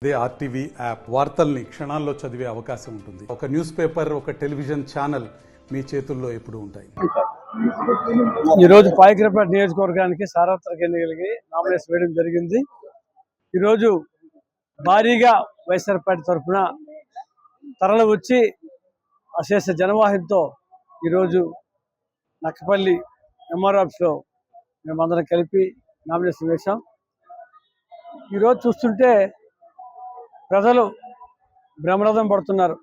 ఇదే RTV app వార్తల్ని క్షణాల్లో చదివే అవకాశం ఉంటుంది. ఒక న్యూస్ పేపర్, ఒక టెలివిజన్ ఛానల్ మీ చేతుల్లో ఎప్పుడూ ఉంటాయి. ఈరోజు పాయకరపేట నియోజకవర్గానికి సార్వత్రిక ఎన్నికలకి నామినేషన్ వేయడం జరిగింది. ఈరోజు భారీగా వైఎస్ఆర్ పార్టీ తరఫున తరలి వచ్చి అశేష జనవాహినితో ఈరోజు నక్కపల్లి ఎంఆర్ ఆఫీస్లో మేమందరం కలిపి నామినేషన్ వేశాం. ఈరోజు చూస్తుంటే ప్రజలు బ్రహ్మరథం పడుతున్నారు.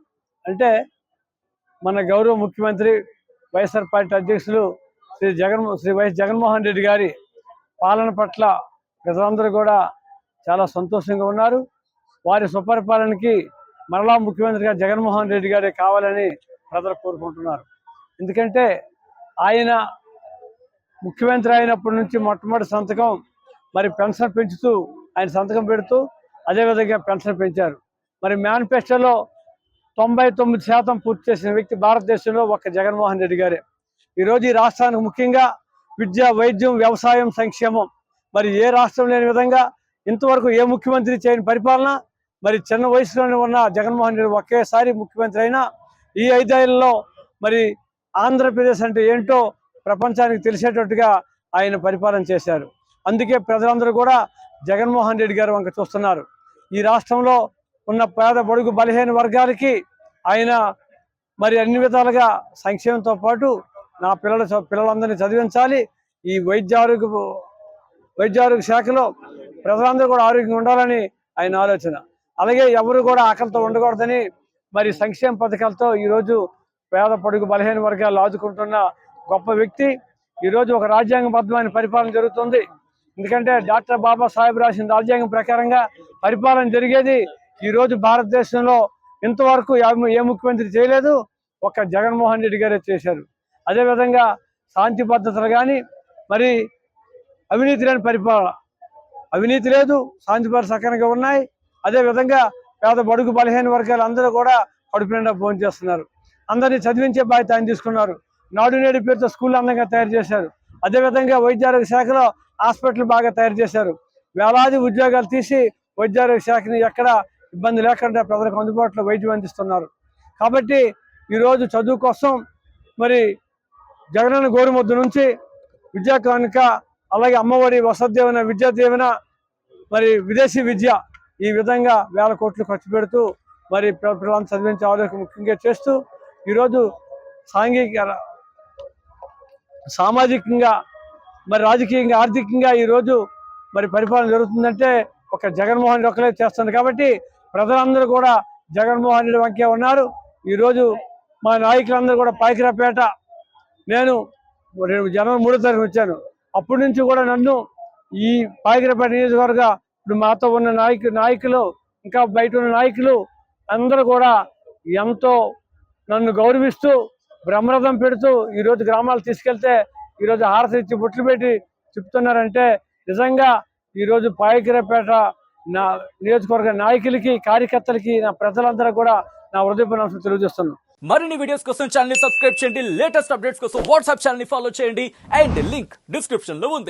అంటే మన గౌరవ ముఖ్యమంత్రి వైఎస్ఆర్ పార్టీ అధ్యక్షులు శ్రీ వైఎస్ జగన్మోహన్ రెడ్డి గారి పాలన పట్ల ప్రజలందరూ కూడా చాలా సంతోషంగా ఉన్నారు. వారి సుపరిపాలనకి మరలా ముఖ్యమంత్రిగా జగన్మోహన్ రెడ్డి గారే కావాలని ప్రజలు కోరుకుంటున్నారు. ఎందుకంటే ఆయన ముఖ్యమంత్రి అయినప్పటి నుంచి మొట్టమొదటి సంతకం మరి పెన్షన్ పెంచుతూ ఆయన సంతకం పెడుతూ అదేవిధంగా పెన్షన్ పెంచారు. మరి మేనిఫెస్టోలో 99% పూర్తి చేసిన వ్యక్తి భారతదేశంలో ఒక్క జగన్మోహన్ రెడ్డి గారే. ఈరోజు ఈ రాష్ట్రానికి ముఖ్యంగా విద్య, వైద్యం, వ్యవసాయం, సంక్షేమం మరి ఏ రాష్ట్రం లేని విధంగా ఇంతవరకు ఏ ముఖ్యమంత్రి చేయని పరిపాలన. మరి చిన్న వయసులోనే ఉన్న జగన్మోహన్ రెడ్డి ఒకేసారి ముఖ్యమంత్రి అయినా ఈ 5 ఏళ్లలో మరి ఆంధ్రప్రదేశ్ అంటే ఏంటో ప్రపంచానికి తెలిసేటట్టుగా ఆయన పరిపాలన చేశారు. అందుకే ప్రజలందరూ కూడా జగన్మోహన్ రెడ్డి గారు వంక చూస్తున్నారు. ఈ రాష్ట్రంలో ఉన్న పేద బడుగు బలహీన వర్గాలకి ఆయన మరి అన్ని విధాలుగా సంక్షేమంతో పాటు నా పిల్లలందరినీ చదివించాలి. ఈ వైద్య ఆరోగ్య శాఖలో ప్రజలందరూ కూడా ఆరోగ్యంగా ఉండాలని ఆయన ఆలోచన. అలాగే ఎవరు కూడా ఆకలితో ఉండకూడదని మరి సంక్షేమ పథకాలతో ఈరోజు పేద పొడుగు బలహీన వర్గాలు ఆదుకుంటున్న గొప్ప వ్యక్తి. ఈరోజు ఒక రాజ్యాంగబద్ధమైన పరిపాలన జరుగుతుంది. ఎందుకంటే డాక్టర్ బాబాసాహెబ్ రాసిన రాజ్యాంగం ప్రకారంగా పరిపాలన జరిగేది. ఈరోజు భారతదేశంలో ఇంతవరకు ఏ ముఖ్యమంత్రి చేయలేదు, ఒక్క జగన్మోహన్ రెడ్డి గారే చేశారు. అదేవిధంగా శాంతి భద్రతలు కానీ మరి అవినీతి లేని పరిపాలన, అవినీతి లేదు, శాంతి భద్రత సక్రమంగా ఉన్నాయి. అదేవిధంగా పేద బడుగు బలహీన వర్గాలు అందరూ కూడా కడుపు నిండా భోజనం చేస్తున్నారు. అందరినీ చదివించే బాధ్యత ఆయన తీసుకున్నారు. నాడు నేడు పేరుతో స్కూల్ అందంగా తయారు చేశారు. అదేవిధంగా వైద్యారోగ్య శాఖలో హాస్పిటల్ బాగా తయారు చేశారు. వేలాది ఉద్యోగాలు తీసి వైద్యారోగ్య శాఖని ఎక్కడ ఇబ్బంది లేకుండా ప్రజలకు అందుబాటులో వైద్యం అందిస్తున్నారు. కాబట్టి ఈరోజు చదువు కోసం మరి జగనన్న గోరుముద్ద నుంచి విద్యా కానుక, అలాగే అమ్మఒడి, వసతి దీవెన, విద్యా దీవెన, మరి విదేశీ విద్య, ఈ విధంగా వేల కోట్లు ఖర్చు పెడుతూ మరి పిల్లలను చదివించే ఆలోచన ముఖ్యంగా చేస్తూ ఈరోజు సామాజికంగా మరి రాజకీయంగా ఆర్థికంగా ఈరోజు మరి పరిపాలన జరుగుతుందంటే ఒక జగన్మోహన్ రెడ్డి ఒక్కలే చేస్తుంది. కాబట్టి ప్రజలందరూ కూడా జగన్మోహన్ రెడ్డి వంకే ఉన్నారు. ఈరోజు మా నాయకులందరూ కూడా పాయకరాపేట, నేను జనవరి 3వ తారీఖున వచ్చాను. అప్పటి నుంచి కూడా నన్ను ఈ పాయకరాపేట నియోజకవర్గ ఇప్పుడు మాతో ఉన్న నాయకులు ఇంకా బయట ఉన్న నాయకులు అందరూ కూడా ఎంతో నన్ను గౌరవిస్తూ బ్రహ్మరథం పెడుతూ ఈరోజు గ్రామాలు తీసుకెళ్తే ఈరోజు హారతి ఇచ్చి బొట్లు పెట్టి చెప్తున్నారంటే నిజంగా ఈరోజు పాయకరాపేట నా నియోజకవర్గ నాయకులకి, కార్యకర్తలకి, నా ప్రజలందరూ కూడా నా హృదయపూర్వక తెలియజేస్తున్నాను. మరిన్ని వీడియోస్ కోసం ఛానల్ ని సబ్స్క్రైబ్ చేయండి. లేటెస్ట్ అప్డేట్స్ కోసం వాట్సాప్ ఛానల్ ని ఫాలో చేయండి. అండ్ లింక్ డిస్క్రిప్షన్ లో ఉంది.